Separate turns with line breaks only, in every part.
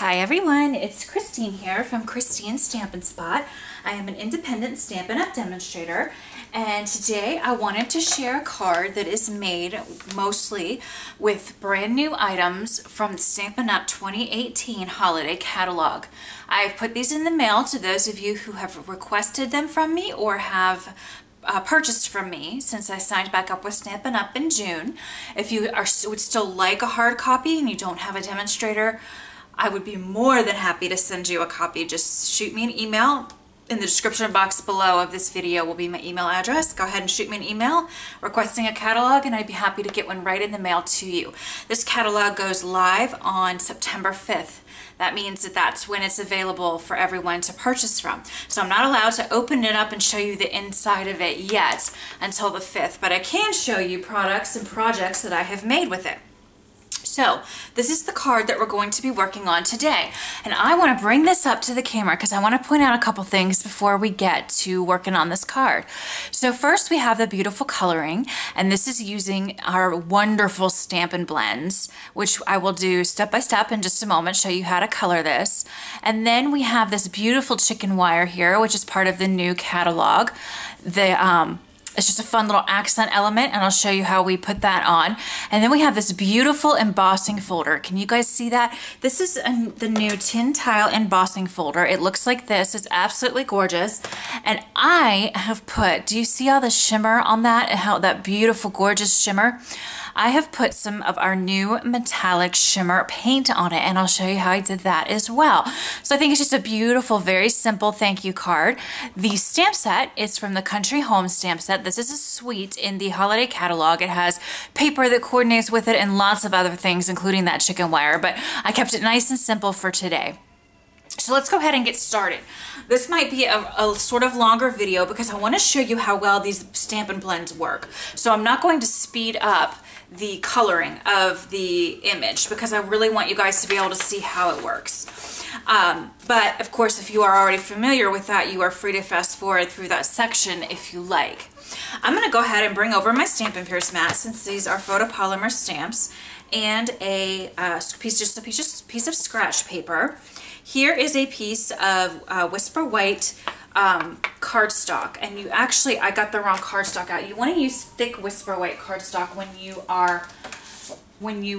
Hi everyone, it's Christine here from Christine's Stampin' Spot. I am an independent Stampin' Up! Demonstrator, and today I wanted to share a card that is made mostly with brand new items from the Stampin' Up! 2018 holiday catalog. I've put these in the mail to those of you who have requested them from me or have purchased from me since I signed back up with Stampin' Up! In June. If you would still like a hard copy and you don't have a demonstrator, I would be more than happy to send you a copy. Just shoot me an email. In the description box below of this video will be my email address. Go ahead and shoot me an email requesting a catalog and I'd be happy to get one right in the mail to you. This catalog goes live on September 5th. That means that that's when it's available for everyone to purchase from. So I'm not allowed to open it up and show you the inside of it yet until the 5th, but I can show you products and projects that I have made with it. So this is the card that we're going to be working on today. And I want to bring this up to the camera because I want to point out a couple things before we get to working on this card. So first we have the beautiful coloring, and this is using our wonderful Stampin' Blends, which I will do step by step in just a moment, show you how to color this. And then we have this beautiful chicken wire here, which is part of the new catalog. It's just a fun little accent element, and I'll show you how we put that on. And then we have this beautiful embossing folder. Can you guys see that? This is the new tin tile embossing folder. It looks like this. It's absolutely gorgeous. And I have put, do you see all the shimmer on that? And how that beautiful, gorgeous shimmer? I have put some of our new metallic shimmer paint on it, and I'll show you how I did that as well. So I think it's just a beautiful, very simple thank you card. The stamp set is from the Country Home stamp set. This is a suite in the holiday catalog. It has paper that coordinates with it and lots of other things, including that chicken wire, but I kept it nice and simple for today. So let's go ahead and get started. This might be a sort of longer video because I want to show you how well these Stampin' Blends work. So I'm not going to speed up the coloring of the image because I really want you guys to be able to see how it works. But of course, if you are already familiar with that, you are free to fast forward through that section if you like. I'm going to go ahead and bring over my Stampin' Pierce mat since these are photopolymer stamps and a piece of scratch paper. Here is a piece of Whisper White cardstock, and I got the wrong cardstock out. You want to use thick Whisper White cardstock when you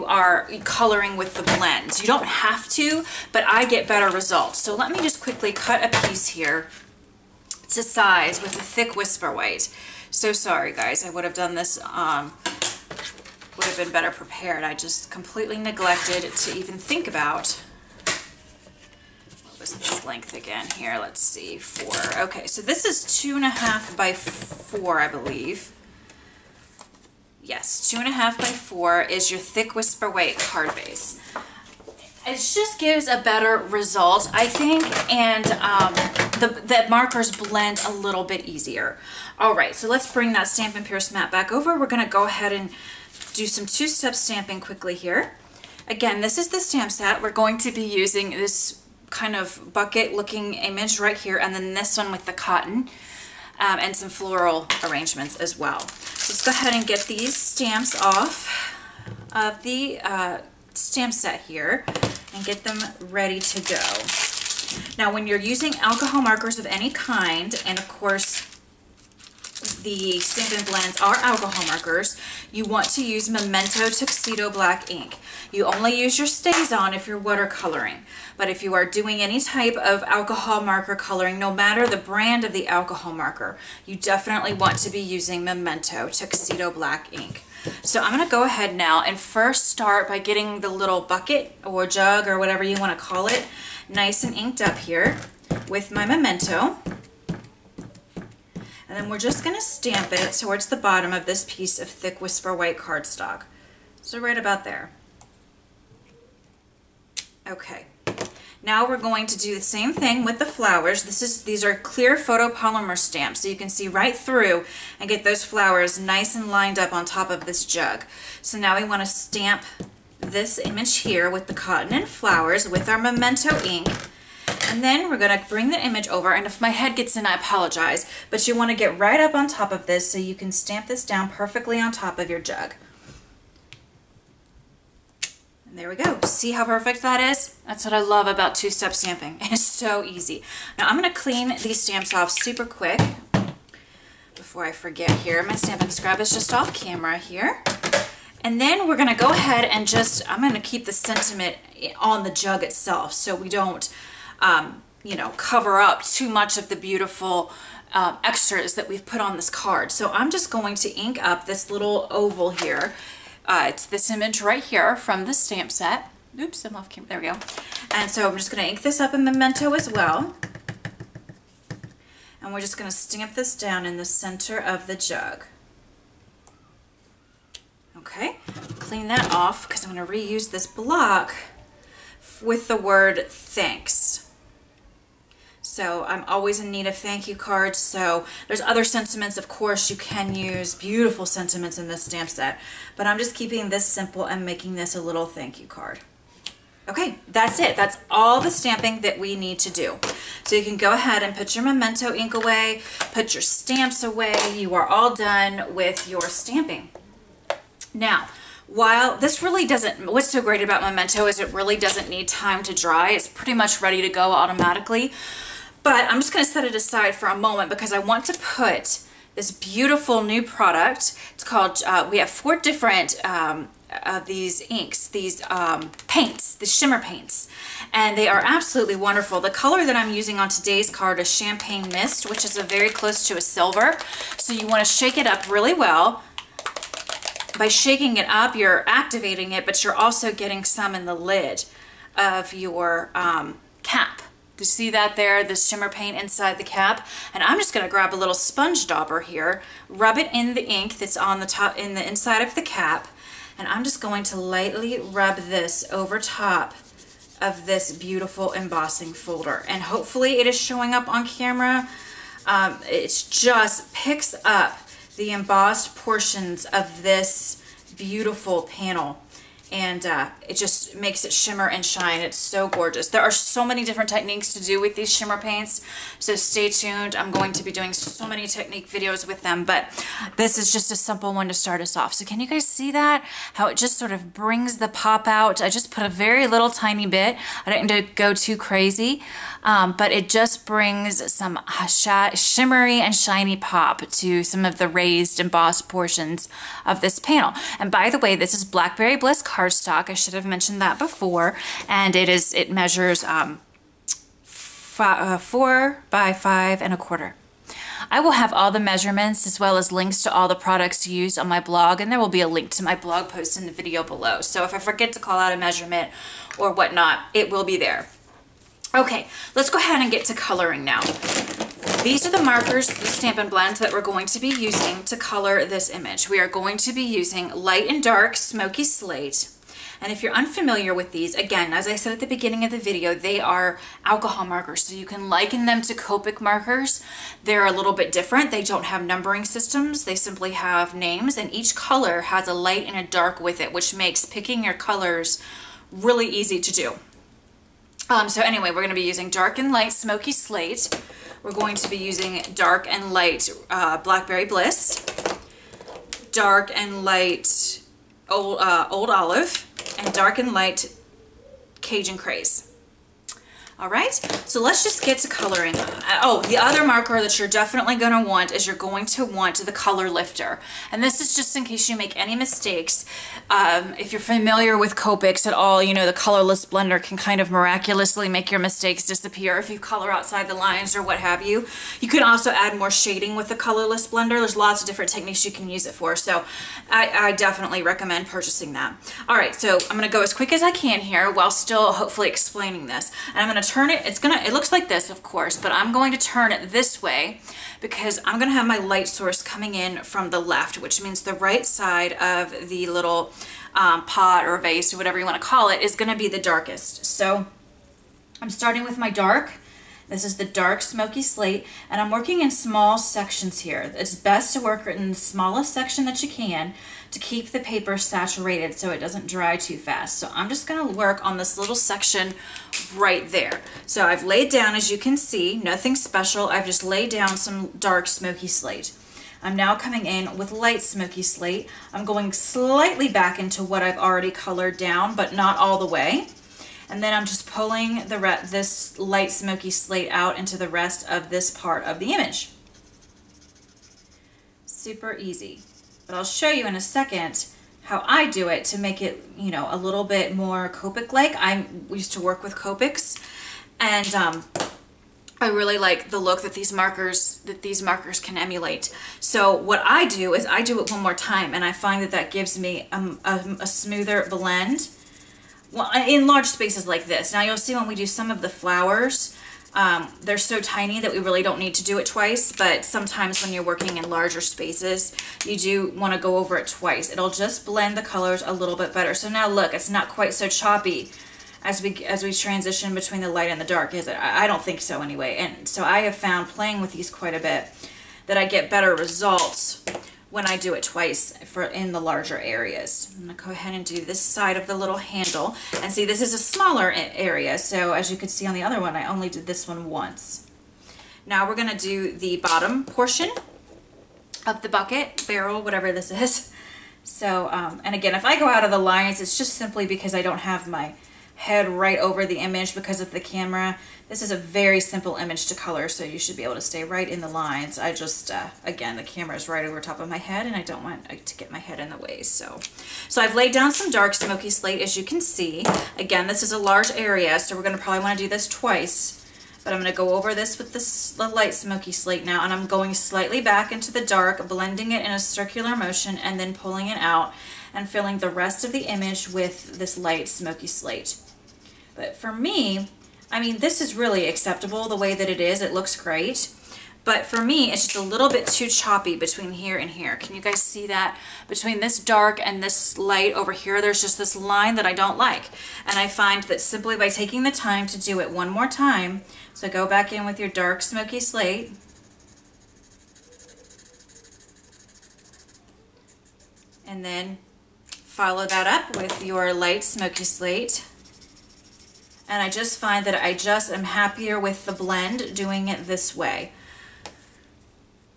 are coloring with the blends. You don't have to, but I get better results. So let me just quickly cut a piece here to size with the thick Whisper White. So sorry guys, I would have done this, would have been better prepared. I just completely neglected to even think about this length again here. Let's see, 4. Okay, so this is 2.5 by 4, I believe. Yes, 2.5 by 4 is your thick Whisper White card base. It just gives a better result, I think, and the markers blend a little bit easier. All right, so let's bring that Stampin' Pierce mat back over. We're going to go ahead and do some two-step stamping quickly here. Again, this is the stamp set. We're going to be using this kind of bucket looking image right here, and then this one with the cotton and some floral arrangements as well. So let's go ahead and get these stamps off of the stamp set here and get them ready to go. Now when you're using alcohol markers of any kind, and of course the Stampin' Blends are alcohol markers, you want to use Memento Tuxedo Black ink. You only use your StazOn if you're watercoloring. But if you are doing any type of alcohol marker coloring, no matter the brand of the alcohol marker, you definitely want to be using Memento Tuxedo Black ink. So I'm going to go ahead now and first start by getting the little bucket or jug or whatever you want to call it nice and inked up here with my Memento. And then we're just going to stamp it towards the bottom of this piece of thick Whisper White cardstock. So right about there. Okay. Now we're going to do the same thing with the flowers. These are clear photopolymer stamps, so you can see right through and get those flowers nice and lined up on top of this jug. So now we want to stamp this image here with the cotton and flowers with our Memento ink. And then we're going to bring the image over, and if my head gets in, I apologize, but you want to get right up on top of this so you can stamp this down perfectly on top of your jug. And there we go. See how perfect that is? That's what I love about two-step stamping. It's so easy. Now I'm going to clean these stamps off super quick before I forget here. My Stampin' Scrub is just off camera here. And then we're going to go ahead and just, I'm going to keep the sentiment on the jug itself so we don't, you know, cover up too much of the beautiful extras that we've put on this card. So I'm just going to ink up this little oval here. It's this image right here from the stamp set. Oops, I'm off camera. There we go. And so I'm just going to ink this up in Memento as well. And we're just going to stamp this down in the center of the jug. Okay, clean that off because I'm going to reuse this block with the word thanks. So I'm always in need of thank you cards. So there's other sentiments, of course, you can use beautiful sentiments in this stamp set, but I'm just keeping this simple and making this a little thank you card. Okay, that's it. That's all the stamping that we need to do. So you can go ahead and put your Memento ink away, put your stamps away. You are all done with your stamping. Now, while this really doesn't, what's so great about Memento is it really doesn't need time to dry. It's pretty much ready to go automatically. But I'm just going to set it aside for a moment because I want to put this beautiful new product. It's called, we have 4 different of these inks, these paints, the shimmer paints, and they are absolutely wonderful. The color that I'm using on today's card is Champagne Mist, which is a very close to a silver. So you want to shake it up really well. By shaking it up, you're activating it, but you're also getting some in the lid of your cap. You see that there, the shimmer paint inside the cap? And I'm just going to grab a little sponge dauber here, rub it in the ink that's on the top, in the inside of the cap, and I'm just going to lightly rub this over top of this beautiful embossing folder. And hopefully it is showing up on camera. It just picks up the embossed portions of this beautiful panel, and it just makes it shimmer and shine. It's so gorgeous. There are so many different techniques to do with these shimmer paints, so stay tuned. I'm going to be doing so many technique videos with them, but this is just a simple one to start us off. So can you guys see that? How it just sort of brings the pop out. I just put a very little tiny bit. I didn't go too crazy, but it just brings some shimmery and shiny pop to some of the raised embossed portions of this panel. And by the way, this is Blackberry Bliss cardstock. I should have mentioned that before, and it measures 4 by 5 1/4. I will have all the measurements as well as links to all the products used on my blog, and there will be a link to my blog post in the video below. So if I forget to call out a measurement or whatnot, it will be there. Okay, let's go ahead and get to coloring now. These are the markers, the Stampin' Blend, that we're going to be using to color this image. We are going to be using light and dark smoky slate. And if you're unfamiliar with these, again, as I said at the beginning of the video, they are alcohol markers. So you can liken them to Copic markers. They're a little bit different. They don't have numbering systems. They simply have names, and each color has a light and a dark with it, which makes picking your colors really easy to do. So anyway, we're going to be using dark and light smoky slate. We're going to be using dark and light Blackberry Bliss, dark and light old olive, and dark and light Cajun Craze. All right, so let's just get to coloring. Oh, the other marker that you're definitely going to want is you're going to want the color lifter. And this is just in case you make any mistakes. If you're familiar with Copics at all, you know the colorless blender can kind of miraculously make your mistakes disappear if you color outside the lines or what have you. You can also add more shading with the colorless blender. There's lots of different techniques you can use it for, so I definitely recommend purchasing that. All right, so I'm going to go as quick as I can here while still hopefully explaining this. And I'm going to turn it, it looks like this, of course, but I'm going to turn it this way because I'm going to have my light source coming in from the left, which means the right side of the little pot or vase or whatever you want to call it is going to be the darkest. So I'm starting with my dark. This is the dark smoky slate, and I'm working in small sections here. It's best to work in the smallest section that you can to keep the paper saturated so it doesn't dry too fast. So I'm just going to work on this little section right there. So I've laid down, as you can see, nothing special. I've just laid down some dark smoky slate. I'm now coming in with light smoky slate. I'm going slightly back into what I've already colored down, but not all the way. And then I'm just pulling this light smoky slate out into the rest of this part of the image. Super easy. But I'll show you in a second how I do it to make it, you know, a little bit more Copic-like. I used to work with Copics, and I really like the look that these markers can emulate. So what I do is I do it one more time, and I find that gives me a smoother blend. Well, in large spaces like this. Now you'll see when we do some of the flowers, they're so tiny that we really don't need to do it twice, but sometimes when you're working in larger spaces, you do want to go over it twice. It'll just blend the colors a little bit better. So now look, it's not quite so choppy as we transition between the light and the dark, is it? I don't think so anyway. And so I have found playing with these quite a bit that I get better results when I do it twice in the larger areas. I'm gonna go ahead and do this side of the little handle. And see, this is a smaller area, so as you can see on the other one, I only did this one once. Now we're gonna do the bottom portion of the bucket, barrel, whatever this is. So, and again, if I go out of the lines, it's just simply because I don't have my head right over the image because of the camera. This is a very simple image to color, so you should be able to stay right in the lines. I just, again, the camera is right over top of my head, and I don't want to get my head in the way. So I've laid down some dark smoky slate, as you can see. Again, this is a large area, so we're going to probably want to do this twice. But I'm going to go over this with the light smoky slate now, and I'm going slightly back into the dark, blending it in a circular motion, and then pulling it out and filling the rest of the image with this light smoky slate. But for me, I mean, this is really acceptable the way that it is. It looks great. But for me, it's just a little bit too choppy between here and here. Can you guys see that? Between this dark and this light over here, there's just this line that I don't like. And I find that simply by taking the time to do it one more time, so go back in with your dark smoky slate, and then follow that up with your light smoky slate. And I just find that I just am happier with the blend doing it this way.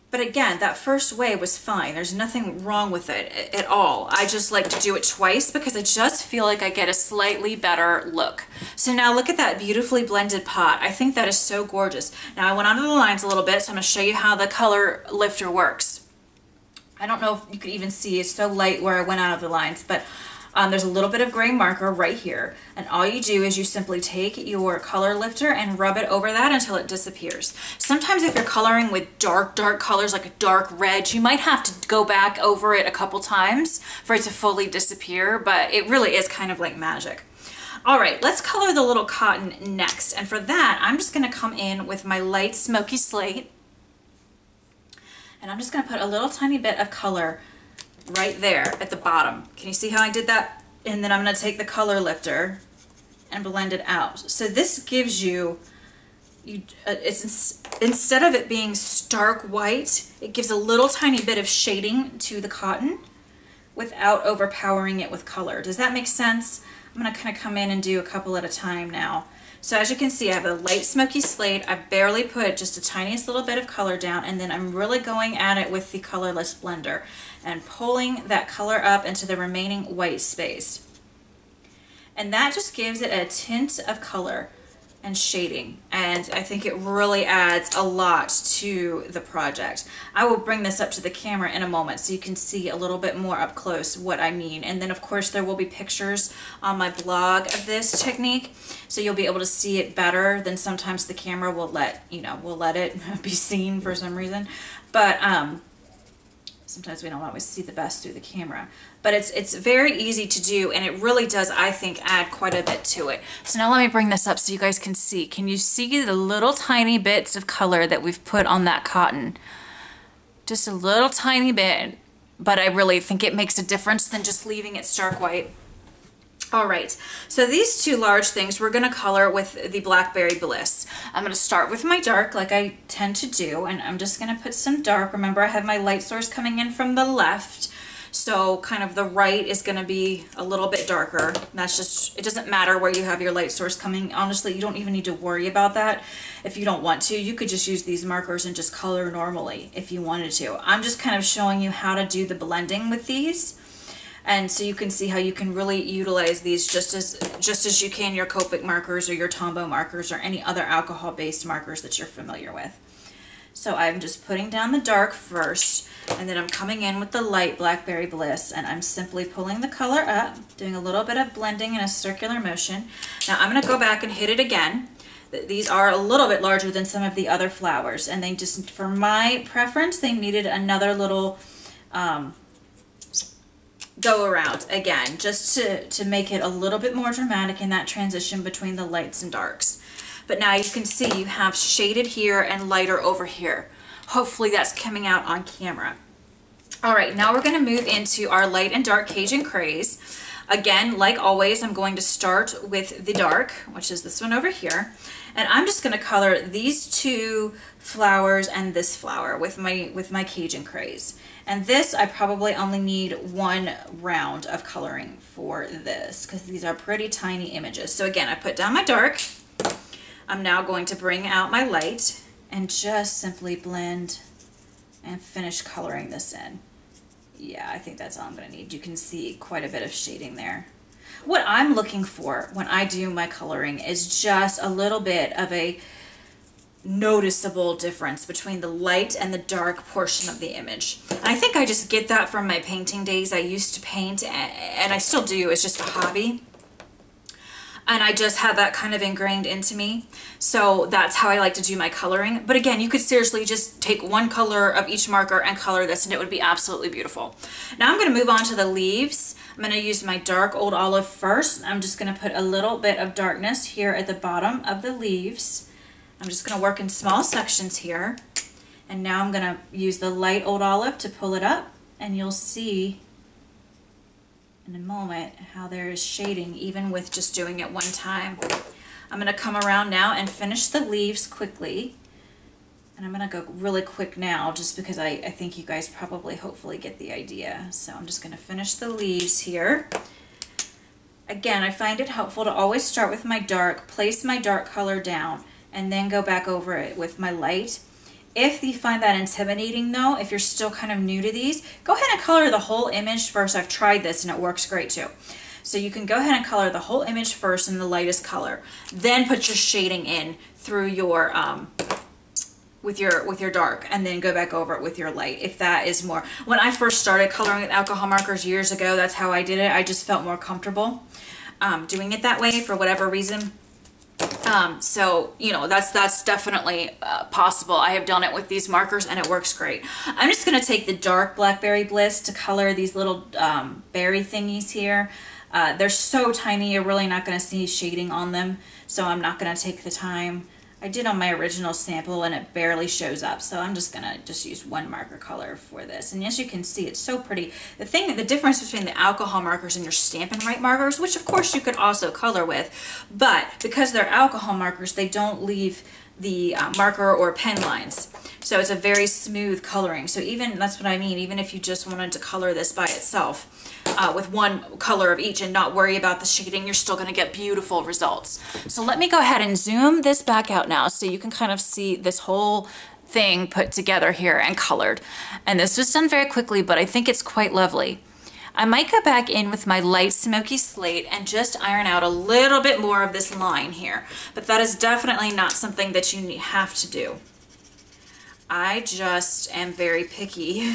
But again, that first way was fine. There's nothing wrong with it at all. I just like to do it twice because I just feel like I get a slightly better look. So now look at that beautifully blended pot. I think that is so gorgeous. Now I went onto the lines a little bit, so I'm going to show you how the color lifter works. I don't know if you could even see, it's so light where I went out of the lines, but there's a little bit of gray marker right here, and all you do is you simply take your color lifter and rub it over that until it disappears. Sometimes if you're coloring with dark colors like a dark red, you might have to go back over it a couple times for it to fully disappear, but it really is kind of like magic. All right, let's color the little cotton next, and for that I'm just going to come in with my light smoky slate, and I'm just going to put a little tiny bit of color right there at the bottom. Can you see how I did that? And then I'm going to take the color lifter and blend it out. So this gives you, instead of it being stark white, it gives a little tiny bit of shading to the cotton without overpowering it with color. Does that make sense? I'm going to kind of come in and do a couple at a time now. So as you can see, I have a light smoky slate. I barely put just a tiniest little bit of color down, and then I'm really going at it with the colorless blender and pulling that color up into the remaining white space. And that just gives it a tint of color and shading, and I think it really adds a lot to the project. I will bring this up to the camera in a moment so you can see a little bit more up close what I mean, and then of course there will be pictures on my blog of this technique, so you'll be able to see it better than sometimes the camera will let it be seen for some reason. But sometimes we don't always see the best through the camera. But it's very easy to do, and it really does, I think, add quite a bit to it. So now let me bring this up so you guys can see. Can you see the little tiny bits of color that we've put on that cotton? Just a little tiny bit, but I really think it makes a difference than just leaving it stark white. All right, so these two large things we're going to color with the Blackberry Bliss. I'm going to start with my dark like I tend to do, and I'm just going to put some dark. Remember, I have my light source coming in from the left. So kind of the right is going to be a little bit darker. That's just, it doesn't matter where you have your light source coming. Honestly, you don't even need to worry about that if you don't want to. You could just use these markers and just color normally if you wanted to. I'm just kind of showing you how to do the blending with these. And so you can see how you can really utilize these just as you can your Copic markers or your Tombow markers or any other alcohol-based markers that you're familiar with. So I'm just putting down the dark first, and then I'm coming in with the light Blackberry Bliss, and I'm simply pulling the color up, doing a little bit of blending in a circular motion. Now I'm going to go back and hit it again. These are a little bit larger than some of the other flowers, and they just, for my preference, they needed another little go around again, just to make it a little bit more dramatic in that transition between the lights and darks. But now you can see you have shaded here and lighter over here. Hopefully that's coming out on camera. All right, now we're going to move into our light and dark Cajun Craze. Again, like always, I'm going to start with the dark, which is this one over here. And I'm just going to color these two flowers and this flower with my Cajun Craze. And this, I probably only need one round of coloring for this because these are pretty tiny images. So again, I put down my dark. I'm now going to bring out my light and just simply blend and finish coloring this in. Yeah, I think that's all I'm going to need. You can see quite a bit of shading there. What I'm looking for when I do my coloring is just a little bit of a noticeable difference between the light and the dark portion of the image. And I think I just get that from my painting days. I used to paint, and I still do. It's just a hobby. And I just had that kind of ingrained into me. So that's how I like to do my coloring. But again, you could seriously just take one color of each marker and color this, and it would be absolutely beautiful. Now I'm going to move on to the leaves. I'm going to use my dark Old Olive first. I'm just going to put a little bit of darkness here at the bottom of the leaves. I'm just going to work in small sections here. And now I'm going to use the light Old Olive to pull it up, and you'll see in a moment how there is shading even with just doing it one time. I'm going to come around now and finish the leaves quickly. And I'm going to go really quick now just because I think you guys probably hopefully get the idea. So I'm just going to finish the leaves here. Again, I find it helpful to always start with my dark, place my dark color down, and then go back over it with my light. If you find that intimidating though, if you're still kind of new to these, go ahead and color the whole image first. I've tried this and it works great too. So you can go ahead and color the whole image first in the lightest color. Then put your shading in through your, with your dark, and then go back over it with your light if that is more. When I first started coloring with alcohol markers years ago, that's how I did it. I just felt more comfortable doing it that way for whatever reason. So, you know, that's definitely possible. I have done it with these markers and it works great. I'm just going to take the dark Blackberry Bliss to color these little berry thingies here. They're so tiny, you're really not going to see shading on them, so I'm not going to take the time. I did on my original sample and it barely shows up, so I'm just going to use one marker color for this. And as you can see, it's so pretty. The difference between the alcohol markers and your Stampin' Up markers, which of course you could also color with, but because they're alcohol markers, they don't leave the marker or pen lines. So it's a very smooth coloring. So even, that's what I mean, even if you just wanted to color this by itself, with one color of each and not worry about the shading, you're still going to get beautiful results. So let me go ahead and zoom this back out now so you can kind of see this whole thing put together here and colored. And this was done very quickly, but I think it's quite lovely. I might go back in with my light smoky slate and just iron out a little bit more of this line here, but that is definitely not something that you have to do. I just am very picky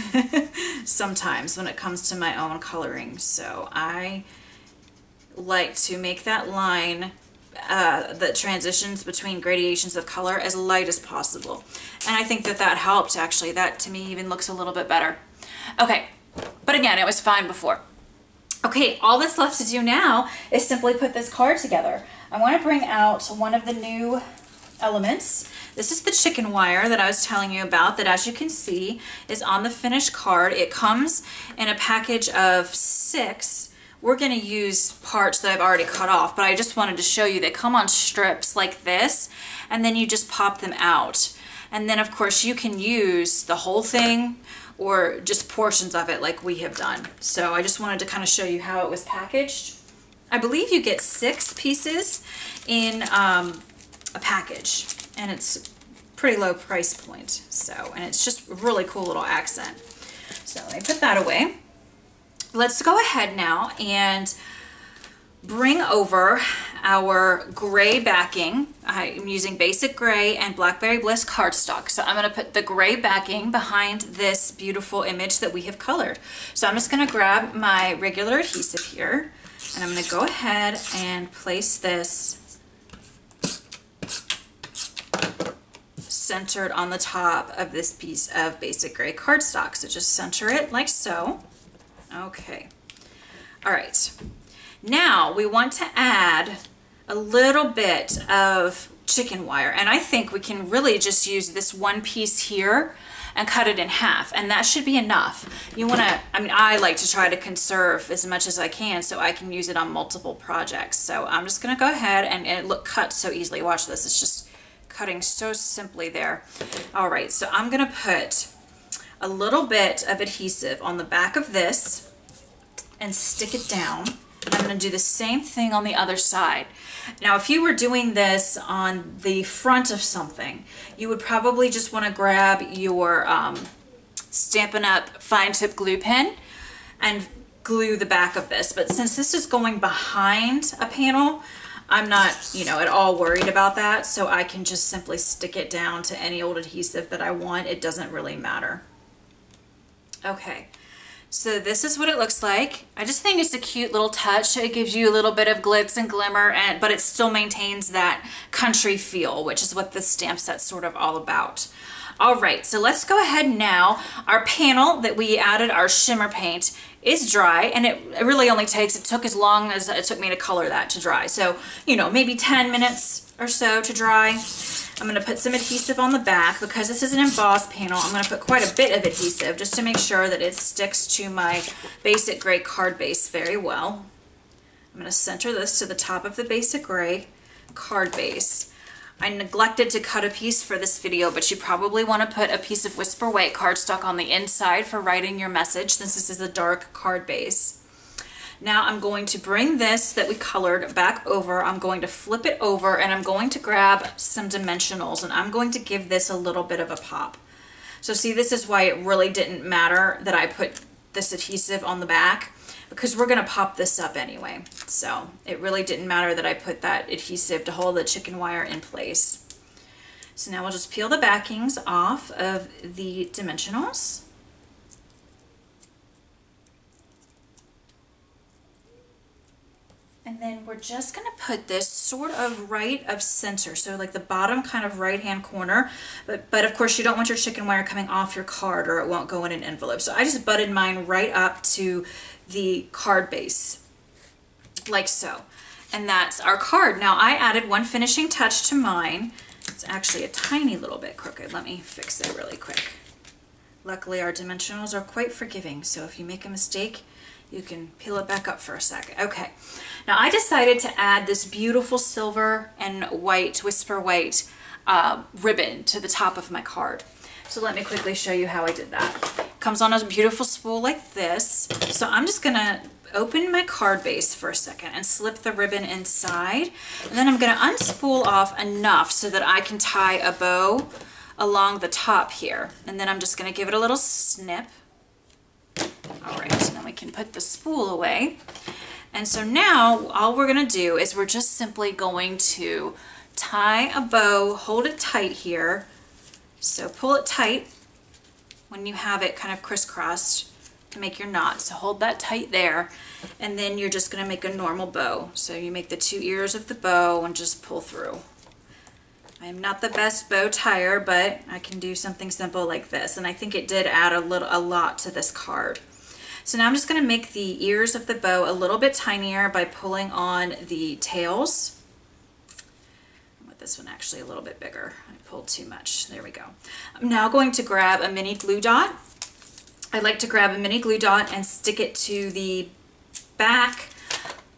sometimes when it comes to my own coloring, so I like to make that line that transitions between gradations of color as light as possible, and I think that that helped. Actually, that to me even looks a little bit better. Okay, but again, it was fine before. Okay, all that's left to do now is simply put this card together. I want to bring out one of the new elements. This is the chicken wire that I was telling you about, that as you can see is on the finished card. It comes in a package of 6. We're going to use parts that I've already cut off, but I just wanted to show you they come on strips like this, and then you just pop them out. And then of course you can use the whole thing, or just portions of it like we have done. So I just wanted to kind of show you how it was packaged. I believe you get 6 pieces in a package, and it's pretty low price point. So, and it's just a really cool little accent. So let me put that away. Let's go ahead now and bring over our gray backing. I'm using basic gray and Blackberry Bliss cardstock. So I'm going to put the gray backing behind this beautiful image that we have colored. So I'm just going to grab my regular adhesive here, and I'm going to go ahead and place this centered on the top of this piece of basic gray cardstock. So just center it like so. Okay. All right. Now we want to add a little bit of chicken wire, and I think we can really just use this one piece here and cut it in half, and that should be enough. You want to, I mean, I like to try to conserve as much as I can so I can use it on multiple projects. So I'm just going to go ahead, and it cuts so easily. Watch this. It's just cutting so simply there. All right, so I'm going to put a little bit of adhesive on the back of this and stick it down. I'm going to do the same thing on the other side. Now, if you were doing this on the front of something, you would probably just want to grab your Stampin' Up! Fine tip glue pen and glue the back of this. But since this is going behind a panel, I'm not, you know, at all worried about that. So I can just simply stick it down to any old adhesive that I want. It doesn't really matter. Okay. So this is what it looks like. I just think it's a cute little touch. It gives you a little bit of glitz and glimmer, but it still maintains that country feel, which is what this stamp set's sort of all about. All right, so let's go ahead now. Our panel that we added our shimmer paint is dry, and it really only takes, it took as long as it took me to color that to dry. So, you know, maybe 10 minutes or so to dry. I'm going to put some adhesive on the back. Because this is an embossed panel, I'm going to put quite a bit of adhesive just to make sure that it sticks to my basic gray card base very well. I'm going to center this to the top of the basic gray card base. I neglected to cut a piece for this video, but you probably want to put a piece of Whisper White cardstock on the inside for writing your message, since this is a dark card base. Now I'm going to bring this that we colored back over. I'm going to flip it over, and I'm going to grab some dimensionals, and I'm going to give this a little bit of a pop. So see, this is why it really didn't matter that I put this adhesive on the back, because we're going to pop this up anyway. So it really didn't matter that I put that adhesive to hold the chicken wire in place. So now we'll just peel the backings off of the dimensionals. And then we're just going to put this sort of right of center, so like the bottom kind of right hand corner, but of course you don't want your chicken wire coming off your card or it won't go in an envelope. So I just butted mine right up to the card base, like so. And that's our card. Now I added one finishing touch to mine. It's actually a tiny little bit crooked. Let me fix it really quick. Luckily our dimensionals are quite forgiving, so if you make a mistake, you can peel it back up for a second. Okay, now I decided to add this beautiful silver and white, Whisper White ribbon to the top of my card. So let me quickly show you how I did that. It comes on a beautiful spool like this. So I'm just gonna open my card base for a second and slip the ribbon inside. And then I'm gonna unspool off enough so that I can tie a bow along the top here. And then I'm just gonna give it a little snip. All right, so then we can put the spool away. And so now all we're going to do is we're just simply going to tie a bow, hold it tight here. So pull it tight when you have it kind of crisscrossed to make your knot. So hold that tight there. And then you're just going to make a normal bow. So you make the 2 ears of the bow and just pull through. I'm not the best bow tire, but I can do something simple like this. And I think it did add a lot to this card. So now I'm just going to make the ears of the bow a little bit tinier by pulling on the tails. With this one actually a little bit bigger. I pulled too much. There we go. I'm now going to grab a mini glue dot. I like to grab a mini glue dot and stick it to the back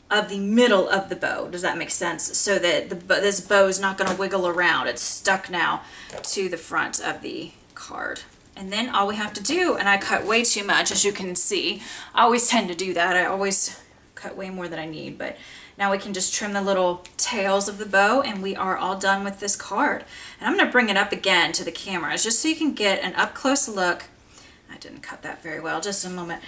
of the middle of the bow. Does that make sense? So that this bow is not going to wiggle around. It's stuck now to the front of the card. And then all we have to do, and I cut way too much, as you can see. I always tend to do that. I always cut way more than I need, but now we can just trim the little tails of the bow and we are all done with this card. And I'm going to bring it up again to the camera just so you can get an up-close look. I didn't cut that very well, just a moment.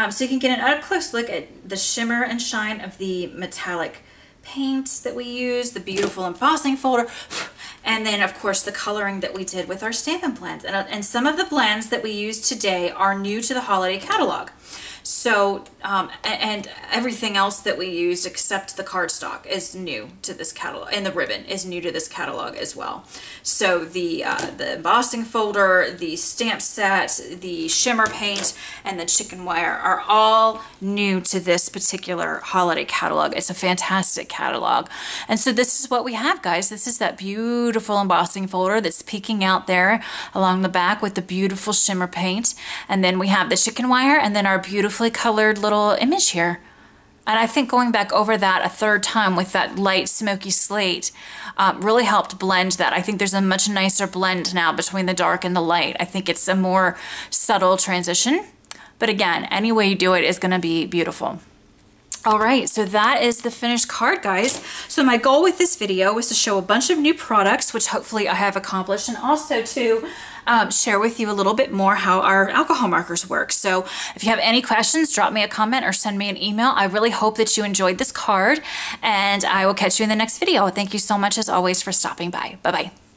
So you can get an up-close look at the shimmer and shine of the metallic paints that we use, the beautiful embossing folder, and then of course the coloring that we did with our Stampin' blends. And some of the blends that we use today are new to the holiday catalog. So, and everything else that we used except the cardstock is new to this catalog, and the ribbon is new to this catalog as well. So the embossing folder, the stamp set, the shimmer paint, and the chicken wire are all new to this particular holiday catalog. It's a fantastic catalog. And so this is what we have, guys. This is that beautiful embossing folder that's peeking out there along the back with the beautiful shimmer paint. And then we have the chicken wire, and then our beautifully colored little image here. And I think going back over that a third time with that light smoky slate really helped blend that. I think there's a much nicer blend now between the dark and the light. I think it's a more subtle transition. But again, any way you do it is going to be beautiful. All right, so that is the finished card, guys. So my goal with this video was to show a bunch of new products, which hopefully I have accomplished, and also to share with you a little bit more how our alcohol markers work. So if you have any questions, drop me a comment or send me an email. I really hope that you enjoyed this card, and I will catch you in the next video. Thank you so much, as always, for stopping by. Bye-bye.